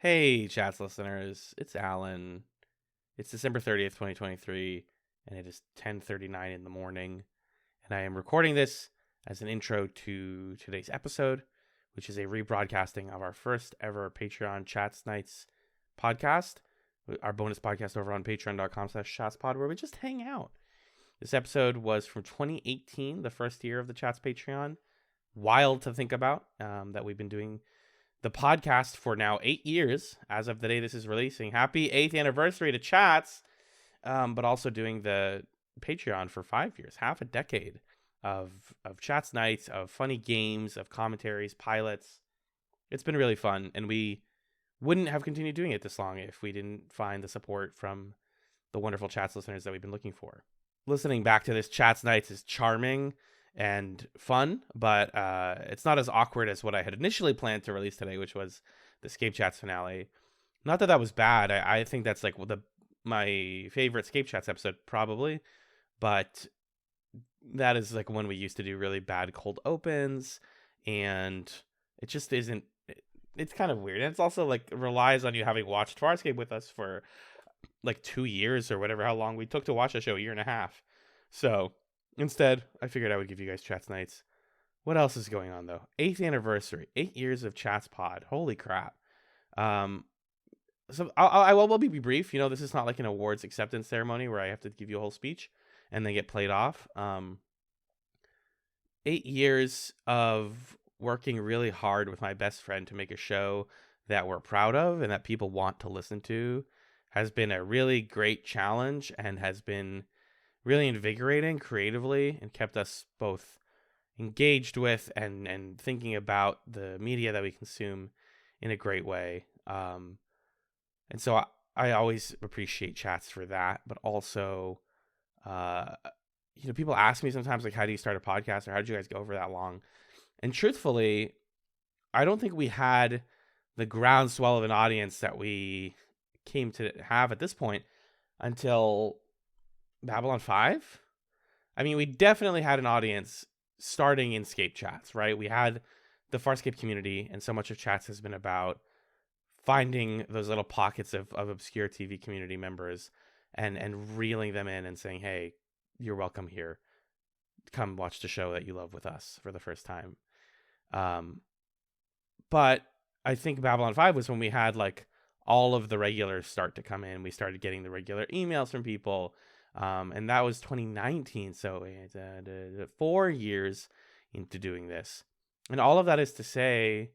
Hey, chats listeners, it's Alan. It's December 30th, 2023, and it is 10:39 in the morning, and I am recording this as an intro to today's episode, which is a rebroadcasting of our first ever Patreon ChatzNightz podcast, our bonus podcast over on patreon.com/chatspod, where we just hang out. This episode was from 2018, the first year of the Chats Patreon. Wild to think about that we've been doing the podcast for now 8 years as of the day this is releasing. Happy 8th anniversary to Chats, but also doing the Patreon for 5 years, half a decade of ChatzNightz, of funny games, of commentaries, pilots. It's been really fun, and we wouldn't have continued doing it this long if we didn't find the support from the wonderful Chats listeners that we've been looking for. Listening back to this ChatzNightz is charming and fun, but it's not as awkward as what I had initially planned to release today, which was the Scape Chats finale. Not that that was bad. I think that's like my favorite Scape Chats episode probably, but that is like when we used to do really bad cold opens, and it just isn't. It's kind of weird, and it's also like relies on you having watched Farscape with us for like 2 years or whatever, how long we took to watch the show, 1.5 years. So instead, I figured I would give you guys ChatzNightz. What else is going on, though? 8th anniversary. 8 years of Chats Pod. Holy crap. So I will be brief. You know, this is not like an awards acceptance ceremony where I have to give you a whole speech and then get played off. 8 years of working really hard with my best friend to make a show that we're proud of and that people want to listen to has been a really great challenge and has been really invigorating creatively and kept us both engaged with and thinking about the media that we consume in a great way. And so I always appreciate Chats for that, but also, people ask me sometimes, like, how do you start a podcast, or how did you guys go for that long? And truthfully, I don't think we had the groundswell of an audience that we came to have at this point until Babylon 5. I mean, we definitely had an audience starting in Scape Chats, right? We had the Farscape community, and so much of Chats has been about finding those little pockets of obscure TV community members and reeling them in and saying, hey, you're welcome here. Come watch the show that you love with us for the first time. But I think Babylon 5 was when we had like all of the regulars start to come in. We started getting the regular emails from people. And that was 2019. So it's 4 years into doing this. And all of that is to say,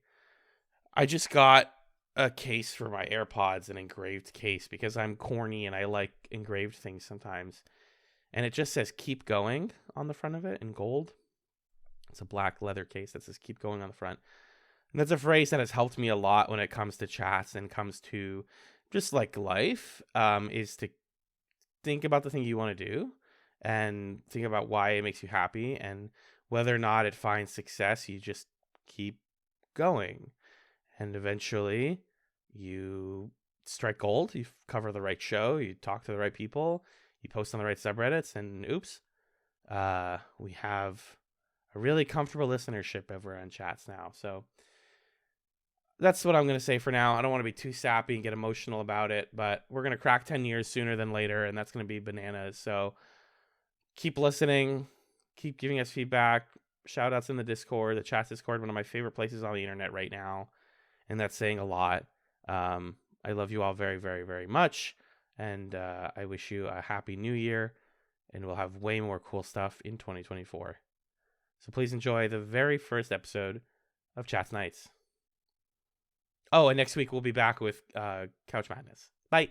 I just got a case for my AirPods, an engraved case, because I'm corny and I like engraved things sometimes. And it just says keep going on the front of it in gold. It's a black leather case that says keep going on the front. And that's a phrase that has helped me a lot when it comes to chats and comes to just like life, is to think about the thing you want to do and think about why it makes you happy, and whether or not it finds success, you just keep going. And eventually you strike gold, you cover the right show, you talk to the right people, you post on the right subreddits, and oops, we have a really comfortable listenership over on Chats now. So that's what I'm going to say for now. I don't want to be too sappy and get emotional about it, but we're going to crack 10 years sooner than later, and that's going to be bananas. So keep listening, keep giving us feedback. Shout outs in the Discord, the Chats Discord, one of my favorite places on the internet right now. And that's saying a lot. I love you all very, very, very much. And I wish you a happy new year. And we'll have way more cool stuff in 2024. So please enjoy the very first episode of ChatzNightz. Oh, and next week we'll be back with Couch Madness. Bye.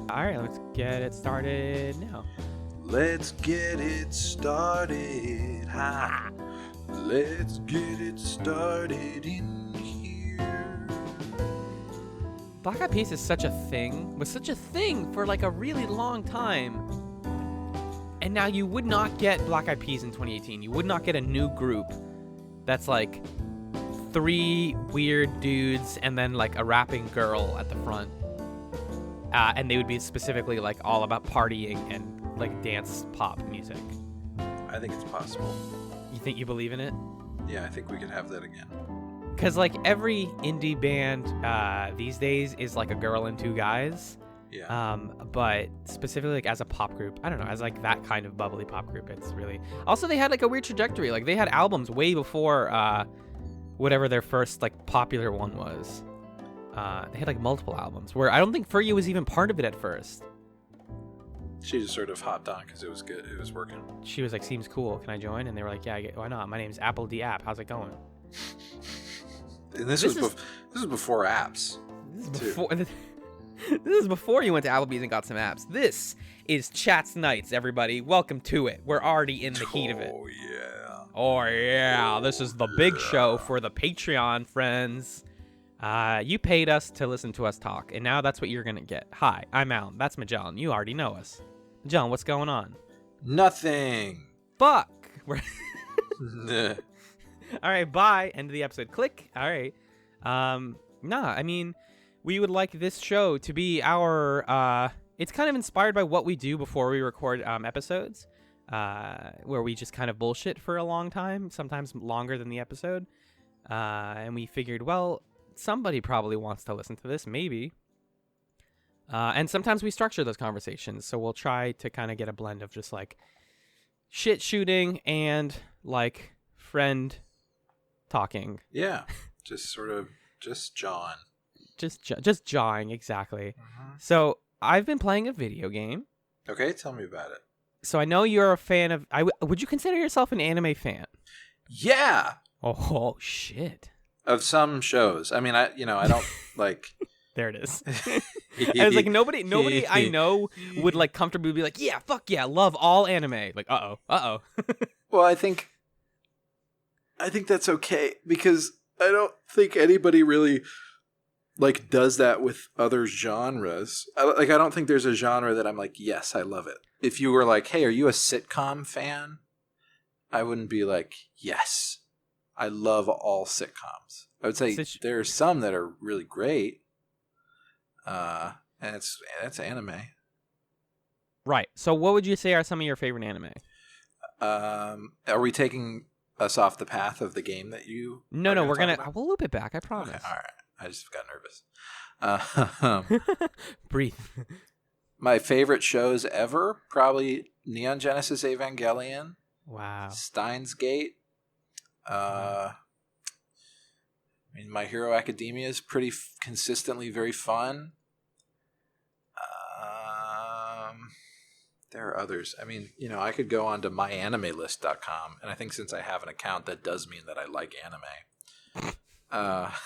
All right, let's get it started now. Let's get it started. Ha. Let's get it started in here. Black Eyed Peas is such a thing. Was such a thing for like a really long time. And now you would not get Black Eyed Peas in 2018. You would not get a new group that's like 3 weird dudes and then like a rapping girl at the front. And they would be specifically like all about partying and like dance pop music. I think it's possible. You think you believe in it? Yeah, I think we could have that again. Because like every indie band these days is like a girl and 2 guys. Yeah. But specifically like as a pop group, I don't know, as like that kind of bubbly pop group, it's really. Also, they had like a weird trajectory. Like they had albums way before whatever their first like popular one was. They had like multiple albums where I don't think Fergie was even part of it at first. She just sort of hopped on because it was good. It was working. She was like, "Seems cool. Can I join?" And they were like, "Yeah, why not? My name's Apple D App. How's it going?" And this was before apps. This is before you went to Applebee's and got some apps. This is ChatzNightz, everybody. Welcome to it. We're already in the heat of it. Oh yeah. Oh yeah. This is the big show for the Patreon friends. You paid us to listen to us talk, and now that's what you're gonna get. Hi, I'm Alan. That's Magellan. You already know us. Magellan, what's going on? Nothing. Fuck. We're Nah. All right, bye. End of the episode. Click. All right. I mean, we would like this show to be our, it's kind of inspired by what we do before we record episodes, where we just kind of bullshit for a long time, sometimes longer than the episode. And we figured, well, somebody probably wants to listen to this, maybe. And sometimes we structure those conversations, so we'll try to kind of get a blend of just like shit shooting and like friend talking. Yeah. Just sort of John. Just jawing, exactly. Mm-hmm. So I've been playing a video game. Okay, tell me about it. So I know you're a fan of. Would you consider yourself an anime fan? Yeah. Oh shit. Of some shows. I mean, I don't like. There it is. I was like, nobody I know would like comfortably be like, yeah, fuck yeah, love all anime. Like, uh oh. Well, I think that's okay because I don't think anybody really like does that with other genres. I don't think there's a genre that I'm like, yes, I love it. If you were like, hey, are you a sitcom fan? I wouldn't be like, yes, I love all sitcoms. I would say there are some that are really great, and it's anime. Right. So what would you say are some of your favorite anime? Are we taking us off the path of the game that you? No, we'll loop it back. I promise. Okay, all right. I just got nervous. Breathe. My favorite shows ever, probably Neon Genesis Evangelion. Wow. Steins Gate. I mean, My Hero Academia is pretty consistently very fun. There are others. I mean, I could go on to myanimelist.com, and I think since I have an account, that does mean that I like anime.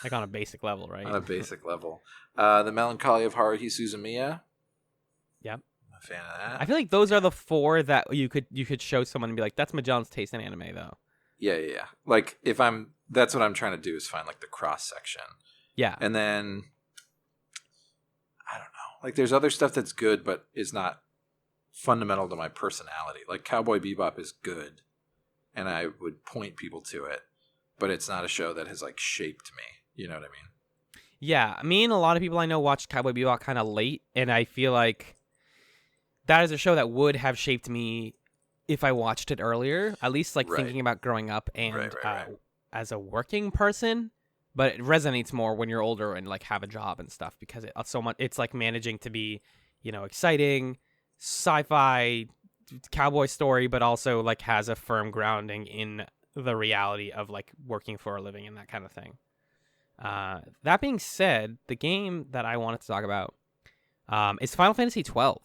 Like on a basic level, right? On a basic level. The Melancholy of Haruhi Suzumiya. Yep. I'm a fan of that. I feel like those are the 4 that you could show someone and be like, that's Magellan's taste in anime, though. Yeah. Like, that's what I'm trying to do is find, like, the cross-section. Yeah. And then, I don't know. Like, there's other stuff that's good, but is not fundamental to my personality. Like, Cowboy Bebop is good, and I would point people to it, but it's not a show that has, like, shaped me. You know what I mean? Yeah. Me and a lot of people I know watched Cowboy Bebop kind of late, and I feel like that is a show that would have shaped me if I watched it earlier, at least like thinking about growing up and right. as a working person. But it resonates more when you're older and like have a job and stuff because it's like managing to be, exciting, sci-fi cowboy story, but also like has a firm grounding in the reality of like working for a living and that kind of thing. That being said, the game that I wanted to talk about is Final Fantasy 12.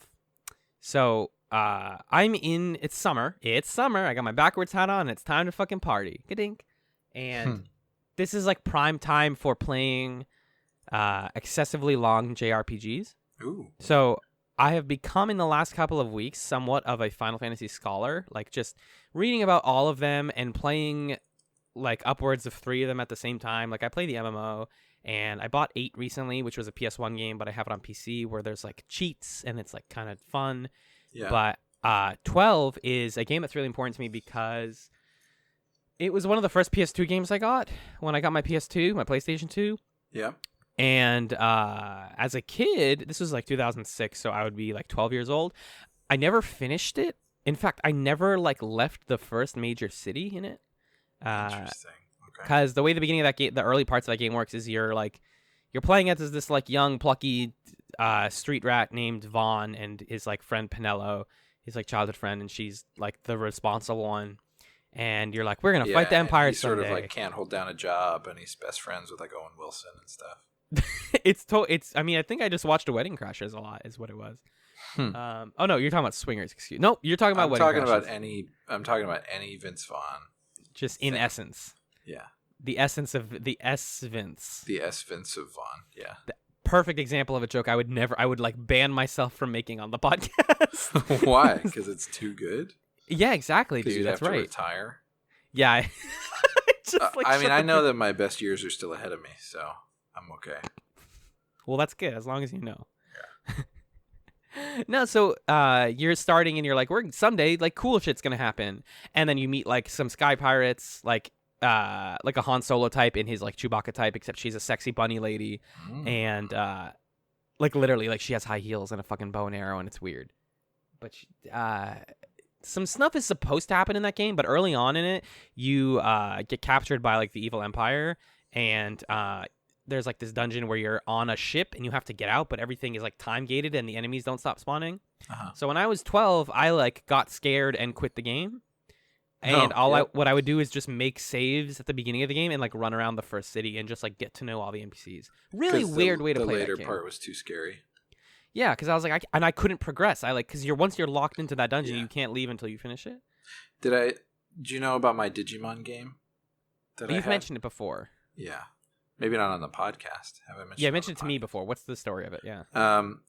So it's summer. I got my backwards hat on. It's time to fucking party. Ka-dink. And this is like prime time for playing excessively long JRPGs. Ooh. So I have become in the last couple of weeks somewhat of a Final Fantasy scholar, like just reading about all of them and playing like upwards of 3 of them at the same time. Like I play the MMO And I bought 8 recently, which was a PS1 game, but I have it on PC where there's like cheats and it's like kind of fun. Yeah. But 12 is a game that's really important to me because it was one of the first PS2 games I got when I got my PS2, my PlayStation 2. Yeah. And as a kid, this was like 2006, so I would be like 12 years old. I never finished it. In fact, I never like left the first major city in it. Interesting. Okay. Because the way the beginning of that game, the early parts of that game works is you're playing as this like young plucky street rat named Vaughn and his like friend Pinello, his like childhood friend, and she's like the responsible one. And you're like, we're gonna fight the Empire and he someday. sort of like can't hold down a job, and he's best friends with like Owen Wilson and stuff. It's. I mean, I think I just watched a Wedding Crashers a lot. Is what it was. Oh no, you're talking about Swingers. Excuse. Nope, you're talking about Wedding Crashers. I'm talking about any Vince Vaughn. Just in essence. Yeah. The essence of the S Vince. The S Vince of Vaughn. Yeah. The perfect example of a joke I would like ban myself from making on the podcast. Why? Because it's too good. Yeah, exactly, dude. That's right. Retire. Yeah. I know that my best years are still ahead of me, so I'm okay. Well, that's good as long as you know. Yeah. No, so you're starting and you're like, we're someday like cool shit's gonna happen, and then you meet like some sky pirates, like a Han Solo type in his like Chewbacca type, except she's a sexy bunny lady, and like literally like she has high heels and a fucking bow and arrow, and it's weird. But some stuff is supposed to happen in that game, but early on in it, you get captured by like the evil Empire, and there's like this dungeon where you're on a ship and you have to get out, but everything is like time gated and the enemies don't stop spawning. So when I was 12, I like got scared and quit the game. And what I would do is just make saves at the beginning of the game and like run around the first city and just like get to know all the NPCs. Really weird way to play that game. The later part was too scary. Yeah, because I was like, I couldn't progress. Because once you're locked into that dungeon, you can't leave until you finish it. Do you know about my Digimon game? You've mentioned it before. Yeah. Maybe not on the podcast. Have I mentioned? Yeah, I mentioned it to me before. What's the story of it? Yeah.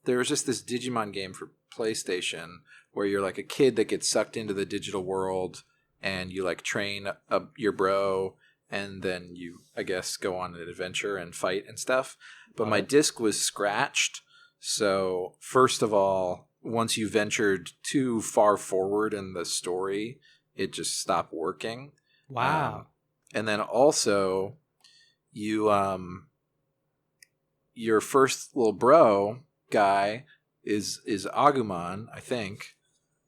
There was just this Digimon game for PlayStation where you're like a kid that gets sucked into the digital world, and you like train your bro, and then you, I guess, go on an adventure and fight and stuff. But my disc was scratched. So first of all, once you ventured too far forward in the story, it just stopped working. Wow. And then also, your first little bro guy is Agumon, I think.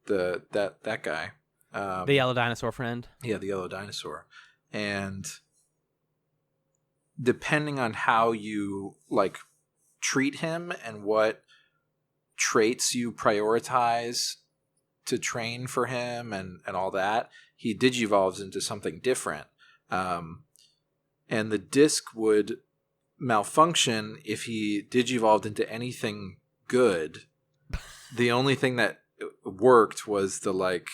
That guy. The yellow dinosaur friend. Yeah, the yellow dinosaur. And depending on how you like treat him and what traits you prioritize to train for him and all that, he digivolves into something different. And the disc would malfunction if he digivolved into anything good. The only thing that worked was the like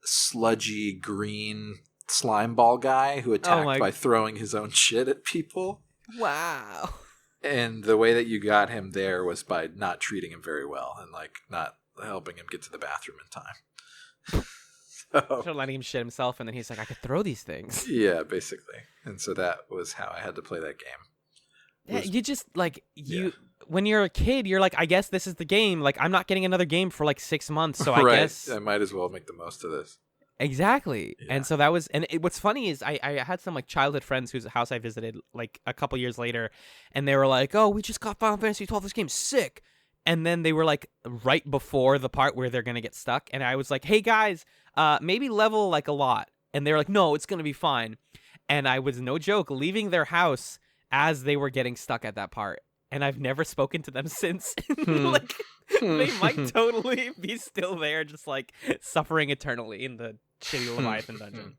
sludgy green slime ball guy who attacked by throwing his own shit at people. Wow. And the way that you got him there was by not treating him very well and like not helping him get to the bathroom in time. So letting him shit himself, and then he's like, I could throw these things. Yeah, basically. And so that was how I had to play that game. Yeah, you just like when you're a kid, you're like, I guess this is the game. Like, I'm not getting another game for like 6 months, so I guess I might as well make the most of this. Exactly. Yeah. And so that was, what's funny is I had some like childhood friends whose house I visited like a couple years later, and they were like, oh, we just got Final Fantasy 12. This game's sick. And then they were like right before the part where they're going to get stuck. And I was like, hey guys, maybe level like a lot. And they were like, no, it's going to be fine. And I was, no joke, leaving their house as they were getting stuck at that part. And I've never spoken to them since. Like, they might totally be still there, just like suffering eternally in the shitty Leviathan dungeon.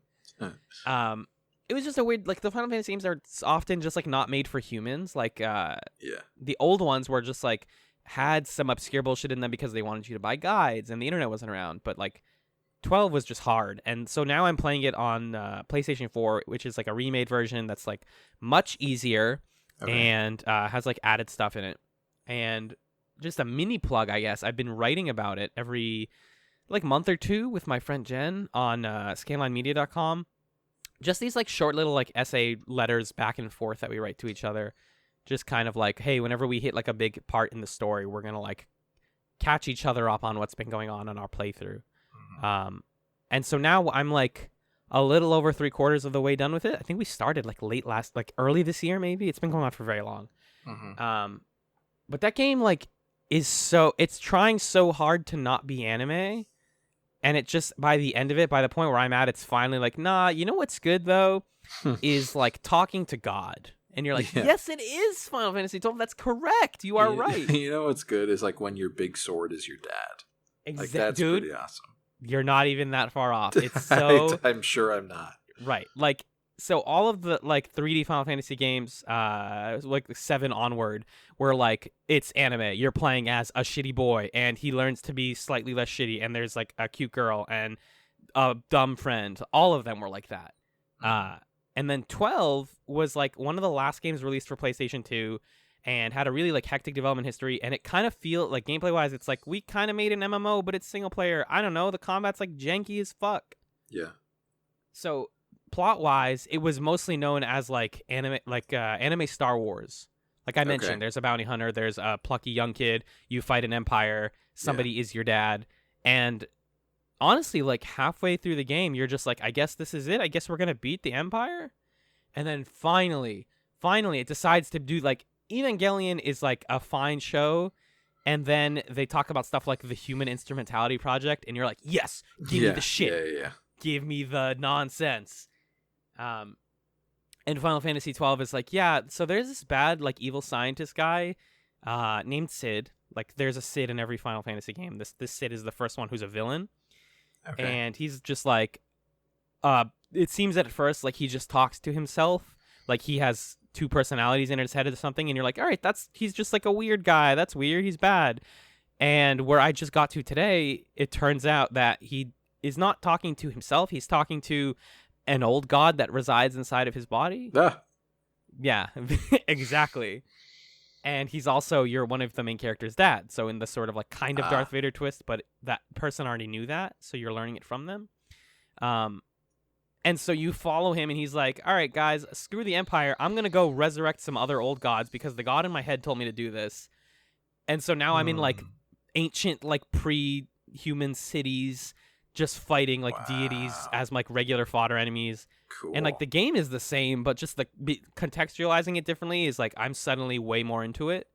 It was just a weird, like, the Final Fantasy games are often just like not made for humans. Like, the old ones were just like had some obscure bullshit in them because they wanted you to buy guides and the internet wasn't around. But like 12 was just hard. And so now I'm playing it on PlayStation 4, which is like a remade version that's like much easier and has like added stuff in it. And just a mini plug, I guess. I've been writing about it every like month or two with my friend Jen on scanlinemedia.com. just these like short little like essay letters back and forth that we write to each other. Just kind of like, hey, whenever we hit like a big part in the story, we're going to like catch each other up on what's been going on our playthrough. And so now I'm like a little over 3/4 of the way done with it. I think we started like early this year, maybe. It's been going on for very long. But that game like it's trying so hard to not be anime. And it just, by the end of it, by the point where I'm at, it's finally like, nah, you know what's good, though, is like talking to God. And you're like, yes, it is Final Fantasy XII. That's correct. You are right. You know what's good is like when your big sword is your dad. Like, that's dude, pretty awesome. You're not even that far off. It's so... I'm sure I'm not. Right. Like, so all of the like 3D Final Fantasy games, like 7 onward, where like it's anime. You're playing as a shitty boy, and he learns to be slightly less shitty, and there's like a cute girl and a dumb friend. All of them were like that. And then 12 was like one of the last games released for PlayStation 2, and had a really like hectic development history. And it kind of feel like gameplay wise, it's like we kind of made an MMO, but it's single player. I don't know. The combat's like janky as fuck. Yeah. So plot wise, it was mostly known as like anime Star Wars. Like I mentioned, there's a bounty hunter, there's a plucky young kid, you fight an empire, somebody is your dad, and honestly, like halfway through the game, you're just like, I guess this is it. I guess we're gonna beat the empire, and then finally, it decides to do like Evangelion is like a fine show, and then they talk about stuff like the Human Instrumentality Project, and you're like, yes, give me the shit, give me the nonsense. And Final Fantasy 12 is like, yeah, so there's this bad, like, evil scientist guy named Sid. Like, there's a Sid in every Final Fantasy game. This Sid is the first one who's a villain. Okay. And he's just like, it seems at first like he just talks to himself. Like, he has 2 personalities in his head or something. And you're like, all right, he's just like a weird guy. That's weird. He's bad. And where I just got to today, it turns out that he is not talking to himself. He's talking to an old god that resides inside of his body. Yeah, exactly. And he's also one of the main character's dad. So in the sort of like kind of Darth Vader twist, but that person already knew that, so you're learning it from them. And so you follow him, and he's like, all right, guys, screw the Empire. I'm going to go resurrect some other old gods because the god in my head told me to do this. And so now I'm in like ancient, like pre-human cities, just fighting like deities as like regular fodder enemies. Cool. And like the game is the same, but just like contextualizing it differently is like I'm suddenly way more into it.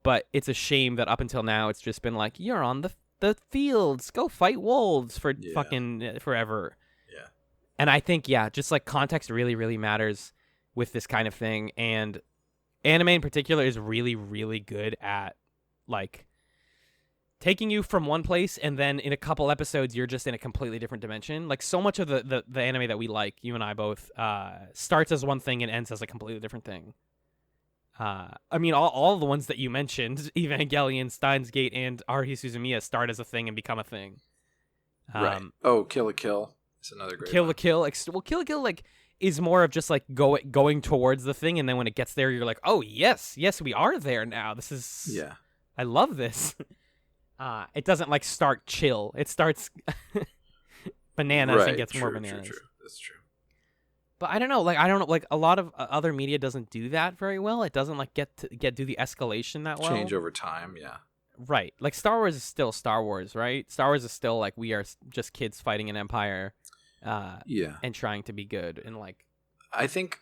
But it's a shame that up until now it's just been like, you're on the fields, go fight wolves for fucking forever. Yeah. And I think just like context really, really matters with this kind of thing. And anime in particular is really, really good at like taking you from one place, and then in a couple episodes you're just in a completely different dimension. Like so much of the anime that we like, you and I both, starts as one thing and ends as a completely different thing. I mean, all the ones that you mentioned, Evangelion, Steins Gate, and Aruhi Suzumiya, start as a thing and become a thing. Right. Kill la Kill. It's another great Kill one. la Kill. Well, Kill la Kill like is more of just like going towards the thing, and then when it gets there, you're like, oh yes, we are there now. This is I love this. It doesn't like start chill. It starts bananas and gets more bananas. True. That's true. But I don't know. Like a lot of other media doesn't do that very well. It doesn't like do the escalation that well. Change over time, yeah. Right. Like Star Wars is still Star Wars, right? Star Wars is still like we are just kids fighting an empire, and trying to be good. And like, I think,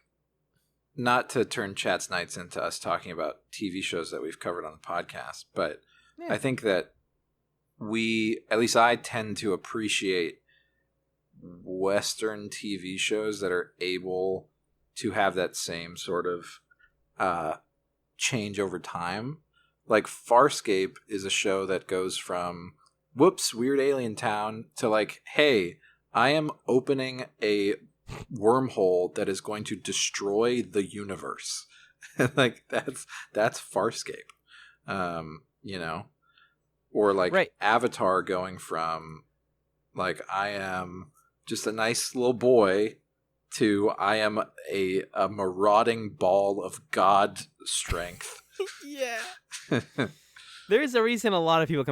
not to turn ChatzNightz into us talking about TV shows that we've covered on the podcast, but I think that I tend to appreciate Western TV shows that are able to have that same sort of change over time. Like Farscape is a show that goes from whoops, weird alien town to like, hey, I am opening a wormhole that is going to destroy the universe. Like that's Farscape. You know? Or like Avatar going from like I am just a nice little boy to I am a marauding ball of god strength. Yeah. There's a reason a lot of people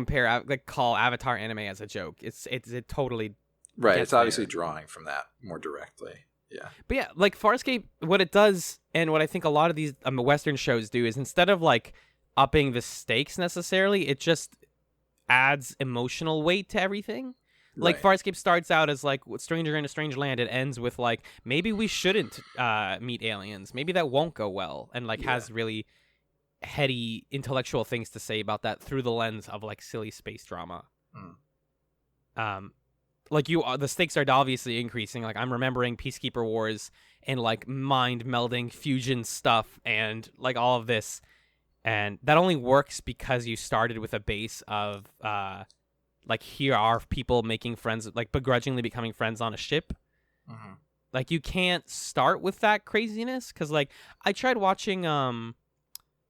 call Avatar anime as a joke. It totally right. It's obviously drawing from that more directly. Yeah. But yeah, like Farscape, what it does, and what I think a lot of these Western shows do, is instead of like upping the stakes necessarily, it just adds emotional weight to everything. Like Right. Farscape starts out as like Stranger in a Strange Land. It ends with like maybe we shouldn't meet aliens. Maybe that won't go well, and like Yeah. has really heady intellectual things to say about that through the lens of like silly space drama. Like the stakes are obviously increasing. Like I'm remembering Peacekeeper Wars and like mind melding fusion stuff and like all of this, and that only works because you started with a base of like here are people making friends, like begrudgingly becoming friends on a ship. Mm-hmm. Like you can't start with that craziness because like I tried watching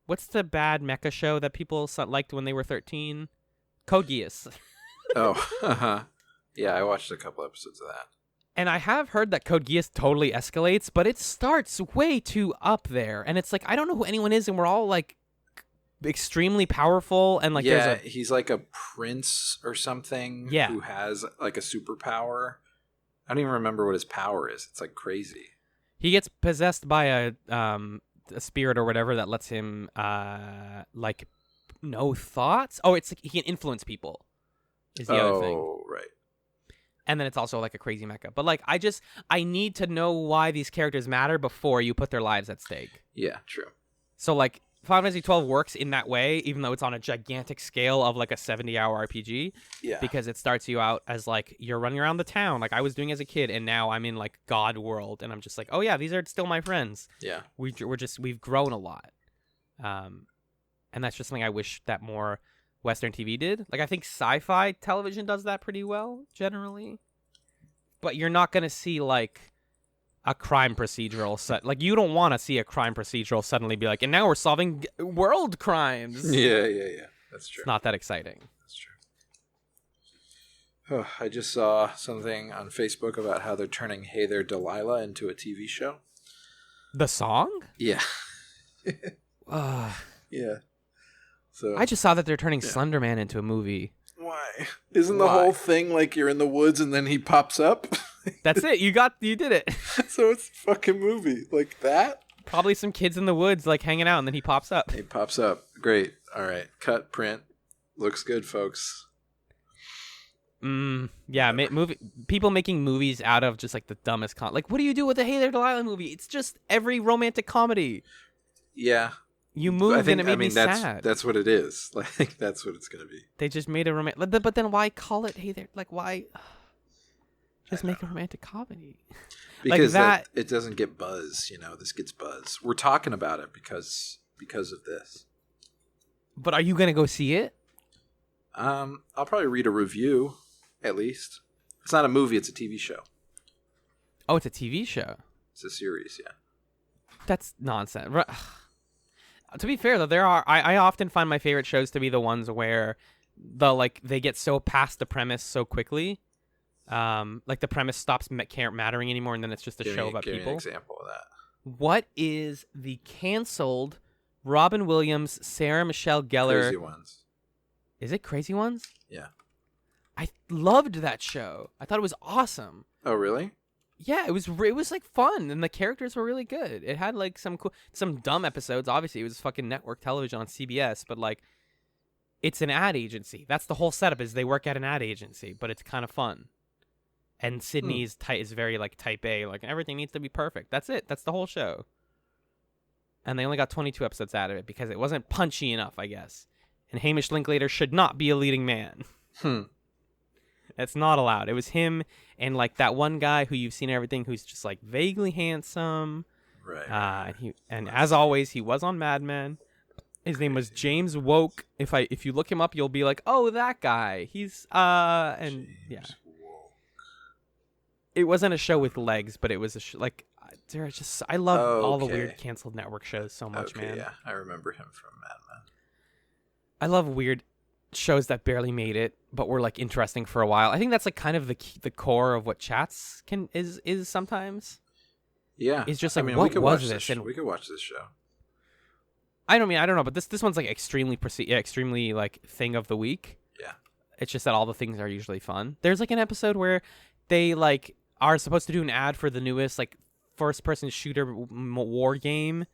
what's the bad mecha show that people liked when they were 13? Code Geass. Oh, yeah, I watched a couple episodes of that. And I have heard that Code Geass totally escalates, but it starts way too up there. And it's like, I don't know who anyone is, and we're all like extremely powerful. And like, yeah, there's he's like a prince or something who has like a superpower. I don't even remember what his power is. It's like crazy. He gets possessed by a spirit or whatever that lets him like know thoughts. Oh, it's like he can influence people. Is the other thing. Oh, right. And then it's also like a crazy mecha. But like I need to know why these characters matter before you put their lives at stake. Yeah, true. So like Final Fantasy 12 works in that way, even though it's on a gigantic scale of like a 70-hour RPG. Yeah. Because it starts you out as like you're running around the town like I was doing as a kid, and now I'm in like God world, and I'm just like, oh yeah, these are still my friends. Yeah. We've grown a lot. And that's just something I wish that more Western TV did. Like I think sci-fi television does that pretty well generally, but you're not gonna see like a crime procedural set. Like you don't want to see a crime procedural suddenly be like, and now we're solving world crimes. Yeah. That's true. It's not that exciting. That's true. Oh, I just saw something on Facebook about how they're turning Hey There Delilah into a TV show. The song? Yeah. Ugh. Yeah. So I just saw that they're turning Slender Man into a movie. why? Isn't the Why? whole thing like you're in the woods and then he pops up? That's it. You did it. So it's a fucking movie. Like that? Probably some kids in the woods like hanging out, and then he pops up. He pops up. Great. All right. Cut, print. Looks good, folks. Yeah, people making movies out of just like the dumbest like what do you do with a Hey There Delilah movie? It's just every romantic comedy. Yeah. You moved and it made me sad. That's what it is. Like that's what it's gonna be. They just made a romantic, but then why call it Hey There? Like why? Just make a romantic comedy. Because that it doesn't get buzz, this gets buzz. We're talking about it because of this. But are you gonna go see it? I'll probably read a review, at least. It's not a movie, it's a TV show. Oh, it's a TV show. It's a series, yeah. That's nonsense. To be fair though, I often find my favorite shows to be the ones where they get so past the premise so quickly. Like the premise stops mattering anymore, and then it's just a show about give people. Me an example of that. What is the canceled Robin Williams, Sarah Michelle Gellar? Crazy Ones. Is it Crazy Ones? Yeah. I loved that show. I thought it was awesome. Oh, really? Yeah, it was like fun, and the characters were really good. It had like some dumb episodes. Obviously, it was fucking network television on CBS, but like, it's an ad agency. That's the whole setup. Is they work at an ad agency, but it's kind of fun. And Sydney's is very like type A. Like everything needs to be perfect. That's it. That's the whole show. And they only got 22 episodes out of it because it wasn't punchy enough, I guess. And Hamish Linklater should not be a leading man. That's not allowed. It was him and like that one guy who you've seen everything, who's just like vaguely handsome. Right. As always, he was on Mad Men. His name was James Woke. If you look him up, you'll be like, oh, that guy. He's and James yeah. Woke. It wasn't a show with legs, but it was I love all the Okay. weird canceled network shows so much, Okay, man. yeah. I remember him from Mad Men. I love weird shows that barely made it, but were like interesting for a while. I think that's like kind of the core of what Chats is sometimes. Yeah. It's just like, we what could was watch this? And we could watch this show. I don't know, but this one's like extremely like thing of the week. Yeah. It's just that all the things are usually fun. There's like an episode where they like are supposed to do an ad for the newest like first-person shooter war game,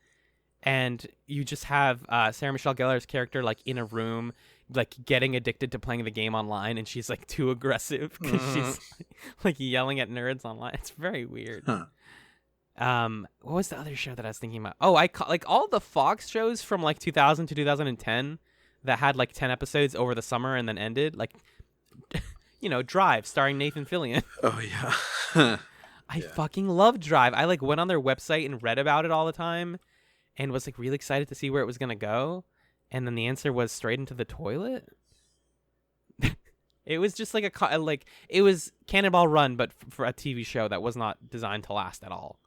and you just have Sarah Michelle Gellar's character like in a room, like getting addicted to playing the game online, and she's like too aggressive because she's like yelling at nerds online. It's very weird. Huh. What was the other show that I was thinking about? Oh, like all the Fox shows from like 2000 to 2010 that had like 10 episodes over the summer and then ended, like Drive starring Nathan Fillion. Oh yeah. I fucking love Drive. I like went on their website and read about it all the time and was like really excited to see where it was going to go, and then the answer was straight into the toilet. It was just like it was Cannonball Run but for a TV show that was not designed to last at all.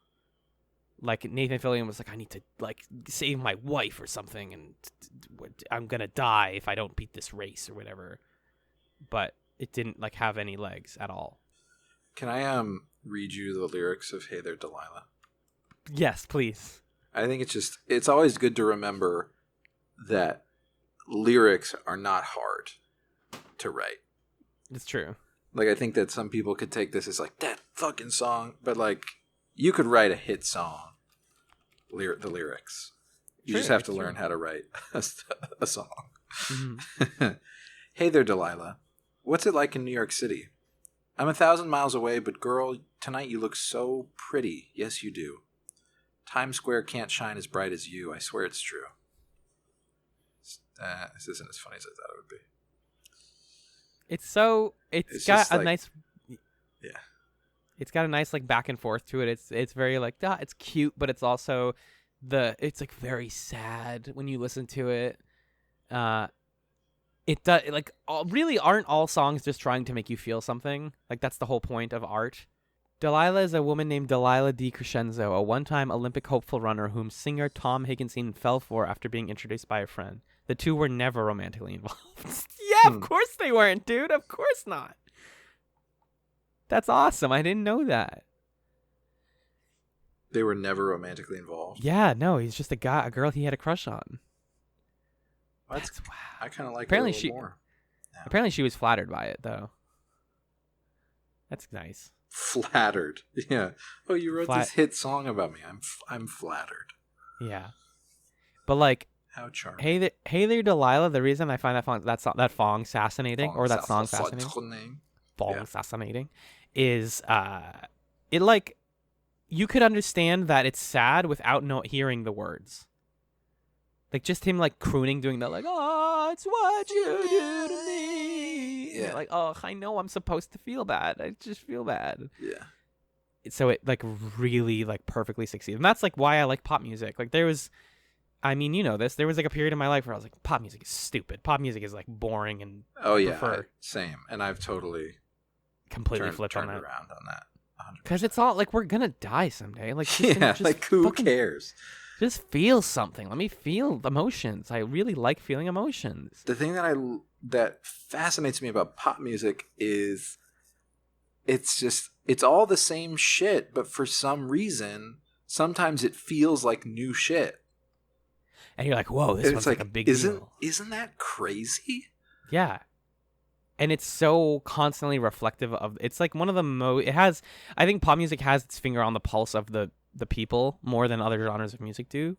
Like Nathan Fillion was like, I need to like save my wife or something, and I'm gonna die if I don't beat this race or whatever. But it didn't like have any legs at all. Can I read you the lyrics of "Hey There, Delilah"? Yes, please. I think it's always good to remember that lyrics are not hard to write. It's true. Like I think that some people could take this as like that fucking song, but like you could write a hit song. The lyrics. You just have to learn how to write a song. Mm-hmm. Hey there, Delilah. What's it like in New York City? I'm 1,000 miles away, but girl, tonight you look so pretty. Yes, you do. Times Square can't shine as bright as you. I swear it's true. This isn't as funny as I thought it would be. It's got a like, nice... Yeah. It's got a nice like back and forth to it. It's very like it's cute, but it's also it's like very sad when you listen to it. It does like really aren't all songs just trying to make you feel something? Like that's the whole point of art. Delilah is a woman named Delilah DiCrescenzo, a one-time Olympic hopeful runner whom singer Tom Higginson fell for after being introduced by a friend. The two were never romantically involved. Yeah, of course they weren't, dude. Of course not. That's awesome. I didn't know that. They were never romantically involved. Yeah, no, he's just a girl he had a crush on. That's wow. I kind of like apparently it a little more. Yeah. Apparently she was flattered by it, though. That's nice. Flattered. Yeah. Oh, you wrote this hit song about me. I'm flattered. Yeah. But like, how charming. Hey there, Delilah. The reason I find that song fascinating, or that song fascinating, fascinating, is it like you could understand that it's sad without hearing the words. Like just him like crooning, doing that like, oh, it's what you do to me. Yeah. Like, oh, I know I'm supposed to feel bad. I just feel bad. Yeah. So it like really like perfectly succeeds. And that's like why I like pop music. Like there was, I mean, you know this, there was like a period in my life where I was like, pop music is stupid. Pop music is like boring and same. And I've totally completely flipped turned on that. around on that. Because it's all like we're gonna die someday. Like just like who cares? Just feel something. Let me feel emotions. I really like feeling emotions. The thing that fascinates me about pop music is it's all the same shit, but for some reason, sometimes it feels like new shit. And you're like, whoa, this one's like a big deal. Isn't that crazy? Yeah. And it's so constantly reflective of, it's like one of the I think pop music has its finger on the pulse of the people more than other genres of music do.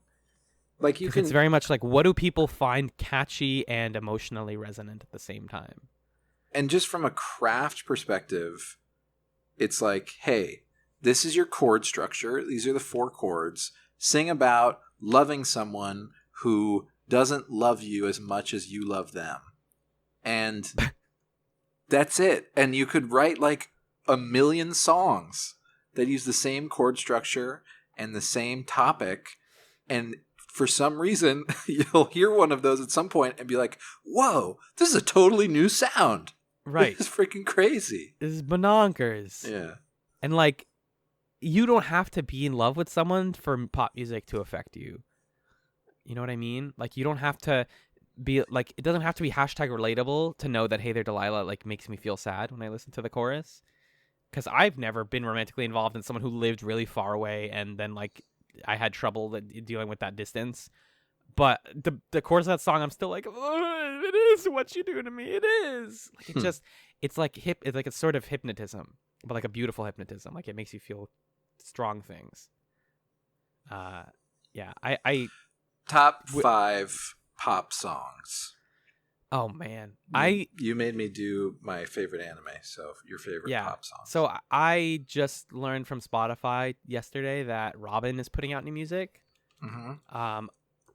Like it's very much like, what do people find catchy and emotionally resonant at the same time? And just from a craft perspective, it's like, hey, this is your chord structure. These are the 4 chords. Sing about loving someone who doesn't love you as much as you love them. And that's it. And you could write like a million songs that use the same chord structure and the same topic. And for some reason, you'll hear one of those at some point and be like, whoa, this is a totally new sound. Right. This is freaking crazy. This is bonkers. Yeah. And like, you don't have to be in love with someone for pop music to affect you. You know what I mean? Like, you don't have to be like, it doesn't have to be #relatable to know that Hey There, Delilah like makes me feel sad when I listen to the chorus. Because I've never been romantically involved in someone who lived really far away, and then like I had trouble dealing with that distance. But the chorus of that song, I'm still like, oh, it is what you do to me. It is like it's like it's like a sort of hypnotism, but like a beautiful hypnotism. Like it makes you feel strong things. Yeah, I Top 5 pop songs. oh man, You made me do my favorite anime. So your favorite pop songs. So I just learned from Spotify yesterday that Robin is putting out new music. Mm-hmm.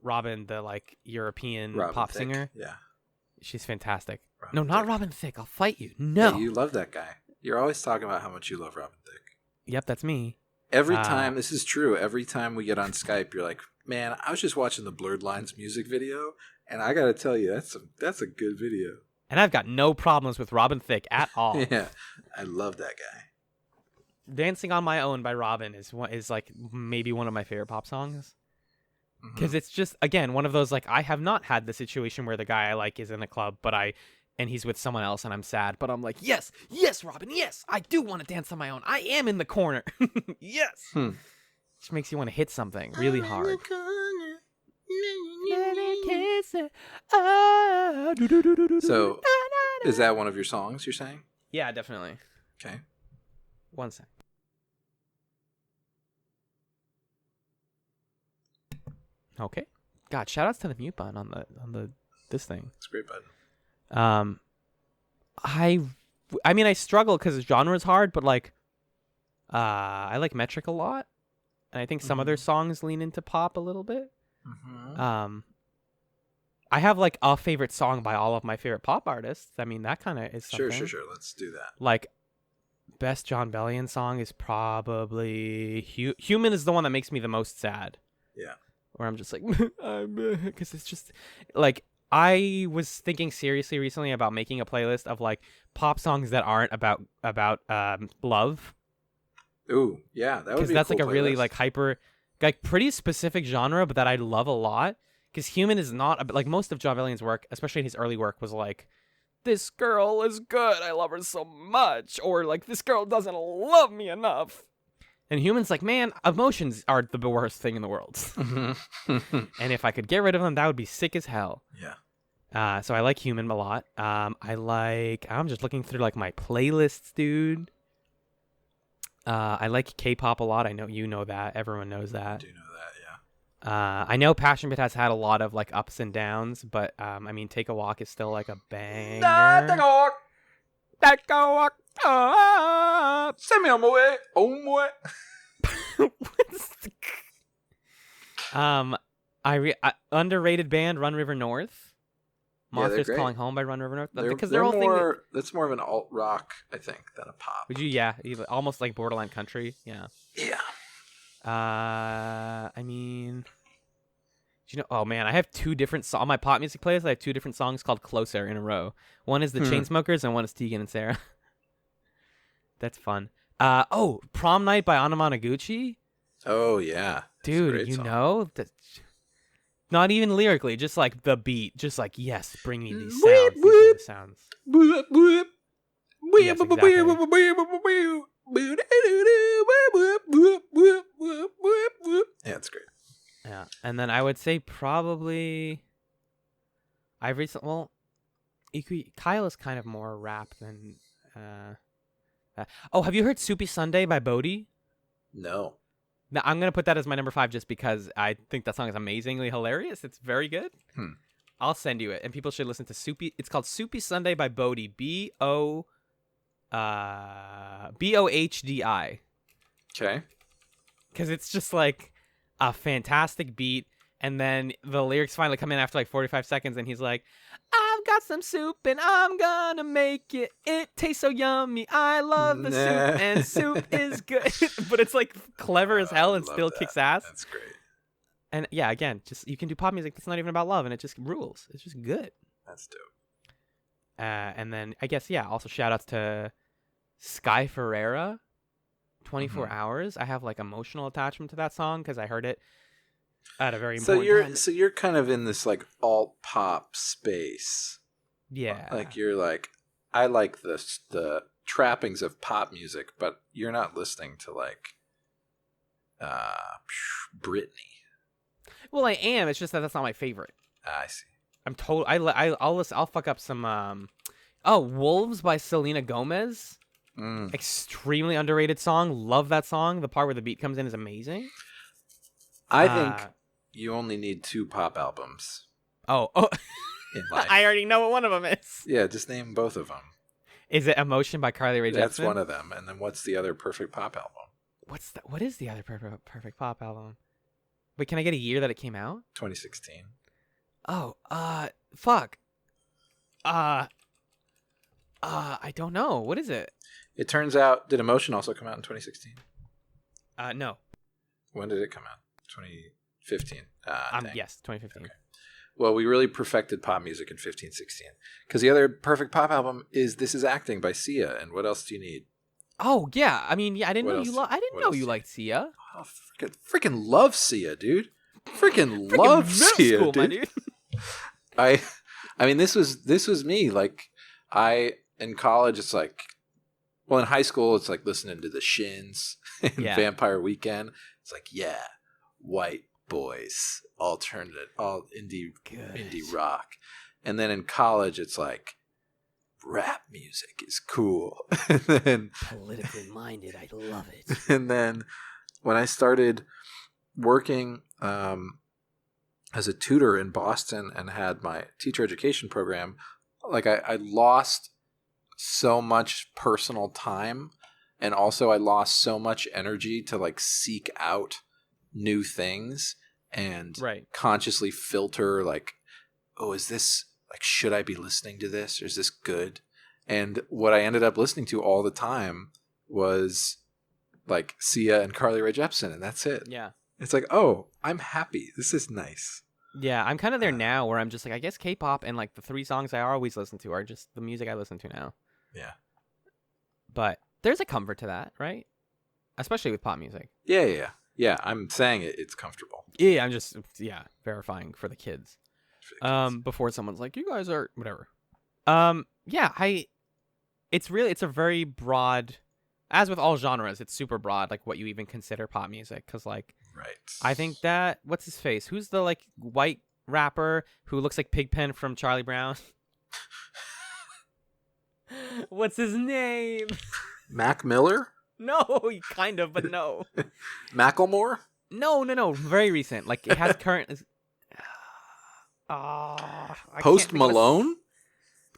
Robin, the like European Robin pop Thicke. singer. Yeah. She's fantastic. Robin No, not Thicke. Robin Thicke. I'll fight you. No. Yeah, you love that guy. You're always talking about how much you love Robin Thicke. Yep, that's me. Every time, this is true, every time we get on Skype, you're like, man, I was just watching the Blurred Lines music video, and I got to tell you, that's a good video. And I've got no problems with Robin Thicke at all. Yeah, I love that guy. Dancing on My Own by Robin is like maybe one of my favorite pop songs. Because it's just, again, one of those, like, I have not had the situation where the guy I like is in a club, and he's with someone else and I'm sad, but I'm like, yes, Robin, yes, I do want to dance on my own. I am in the corner. Yes. Which makes you want to hit something really hard. So, is that one of your songs you're saying? Yeah, definitely. Okay. One sec. Okay. God, shout outs to the mute button on the this thing. It's a great button. I mean, I struggle because genre is hard, but like, I like Metric a lot, and I think some of their songs lean into pop a little bit. I have like a favorite song by all of my favorite pop artists. I mean, that kind of is something. Sure. Let's do that. Like, best John Bellion song is probably Human is the one that makes me the most sad. Yeah. Where I'm just like, because it's just like, I was thinking seriously recently about making a playlist of like pop songs that aren't about love. Ooh, yeah, that would be because that's a cool like a really playlist. like hyper, like pretty specific genre, but that I love a lot. Because Human is not like most of John Bellion's work, especially in his early work, was like, this girl is good, I love her so much, or like this girl doesn't love me enough. And Human's like, man, emotions are the worst thing in the world. And if I could get rid of them, that would be sick as hell. Yeah. So I like Human a lot. I'm just looking through like my playlists, dude. I like K-pop a lot. I know you know that. Everyone knows that. I do know that, yeah. I know Passion Pit has had a lot of like ups and downs, but I mean, Take a Walk is still like a banger. Take a walk. Take a walk up. Send me on my way. On my way. Underrated band Run River North. Yeah, they're Monsters great. Calling Home by Run River North. Because they're their whole more, thing. that's more of an alt rock, I think, than a pop. Would you? Yeah, almost like borderline country. Yeah. Yeah. I mean, do you know? Oh man, I have two different on my pop music playlist. I have two different songs called "Closer" in a row. One is the Chainsmokers, and one is Tegan and Sarah. That's fun. Prom Night by Anamanaguchi. Oh yeah, dude, you know that. Not even lyrically, just like the beat, just like yes, bring me these sounds. These are the sounds. Yes, exactly. Yeah, it's great. Yeah, and then I would say probably Kyle is kind of more rap than have you heard Soupy Sunday by Bodhi? No. Now, I'm going to put that as my number 5 just because I think that song is amazingly hilarious. It's very good. I'll send you it, and people should listen to Soupy. It's called Soupy Sunday by Bodhi. Bohdi. Okay. Because it's just like a fantastic beat, and then the lyrics finally come in after like 45 seconds, and he's like, I've got some soup and I'm gonna make it. It tastes so yummy. I love the soup and soup is good. But it's like clever as hell and still kicks ass. That's great. And yeah, again, just you can do pop music that's not even about love and it just rules. It's just good. That's dope. And then I guess, yeah, also shout outs to Sky Ferreira, 24 Hours. I have like emotional attachment to that song because I heard it at a very important time. So you're kind of in this like alt pop space. Yeah. Like you're like, I like the trappings of pop music, but you're not listening to like Britney. Well, I am. It's just that that's not my favorite. I see. I'm told I'll listen. I'll fuck up some. Wolves by Selena Gomez. Extremely underrated song. Love that song. The part where the beat comes in is amazing. I think you only need 2 pop albums Oh, in life. I already know what one of them is. Yeah, just name both of them. Is it Emotion by Carly Rae Jepsen? That's one of them. And then what's the other perfect pop album? What is the other perfect pop album? Wait, can I get a year that it came out? 2016. Oh, fuck. I don't know. What is it? It turns out, did Emotion also come out in 2016? No. When did it come out? 2015. Yes, 2015. Okay. Well, we really perfected pop music in 15, 16. Because the other perfect pop album is This Is Acting by Sia. And what else do you need? Oh yeah, I mean, yeah, I didn't What know else? you. I didn't What know else you do you- liked Sia. Oh, freaking love Sia, dude. Freaking Freaking love middle Sia, school, dude. my dude. I mean, this was me. Like, in college, it's like, well, in high school, it's like listening to the Shins and Yeah. Vampire Weekend. It's like, yeah, white boys, alternative, all indie rock. And then in college, it's like, rap music is cool. And then Politically minded, I love it. and then when I started working as a tutor in Boston and had my teacher education program, like I lost so much personal time, and also I lost so much energy to like seek out new things and Right. consciously filter like, oh, is this like, should I be listening to this, or is this good? And what I ended up listening to all the time was like Sia and Carly Rae Jepsen, and that's it. Yeah. It's like, oh, I'm happy. This is nice. Yeah, I'm kind of there now where I'm just like, I guess K-pop and like the 3 songs I always listen to are just the music I listen to now. Yeah. But there's a comfort to that, right? Especially with pop music. Yeah. I'm saying it's comfortable. Yeah, I'm just verifying for the kids. For the kids. Before someone's like, you guys are whatever. It's a very broad, as with all genres, it's super broad, like what you even consider pop music. Because like, Right. I think that, what's his face? Who's the like white rapper who looks like Pigpen from Charlie Brown? What's his name? Mac Miller? No, kind of, but no. Macklemore? No. Very recent. Like it has current. Post Malone?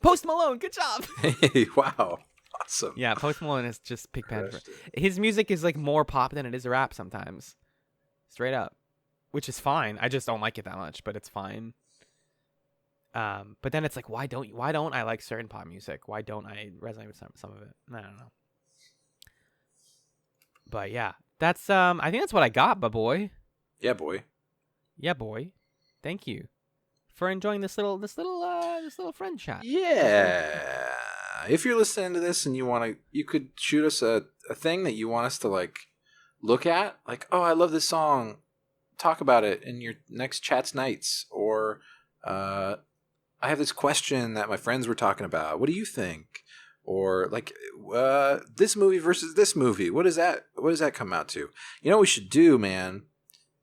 Post Malone. Good job. Hey, wow. Awesome. Yeah, Post Malone is just Pigpen. Crushed it. His music is like more pop than it is rap sometimes. Straight up. Which is fine. I just don't like it that much, but it's fine. But then it's like, why don't I like certain pop music? Why don't I resonate with some of it? I don't know. But yeah, that's I think that's what I got, but boy. Yeah, boy. Yeah, boy. Thank you for enjoying this little friend chat. Yeah. If you're listening to this and you could shoot us a thing that you want us to like look at, like, oh, I love this song. Talk about it in your next ChatzNightz, or I have this question that my friends were talking about. What do you think? Or like this movie versus this movie. What does that come out to? You know what we should do, man,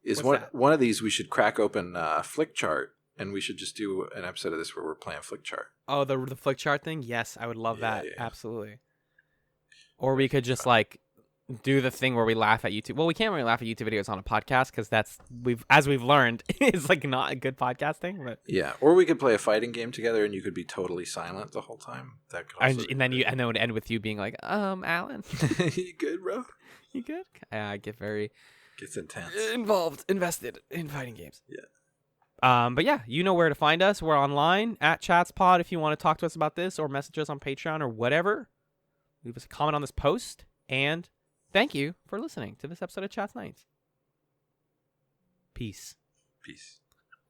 is one of these we should crack open Flick Chart, and we should just do an episode of this where we're playing Flick Chart. Oh, the Flick Chart thing? Yes, I would love that. Yeah. Absolutely. Or we could just like do the thing where we laugh at YouTube. Well, we can't really laugh at YouTube videos on a podcast because as we've learned, is like not a good podcasting. But yeah, or we could play a fighting game together, and you could be totally silent the whole time. That could also and then it would end with you being like, Alan, you good, bro? you good? I get very Gets intense. invested in fighting games. Yeah. But yeah, you know where to find us. We're online at ChatsPod if you want to talk to us about this, or message us on Patreon or whatever. Leave us a comment on this post, and thank you for listening to this episode of ChatzNightz. Peace. Peace.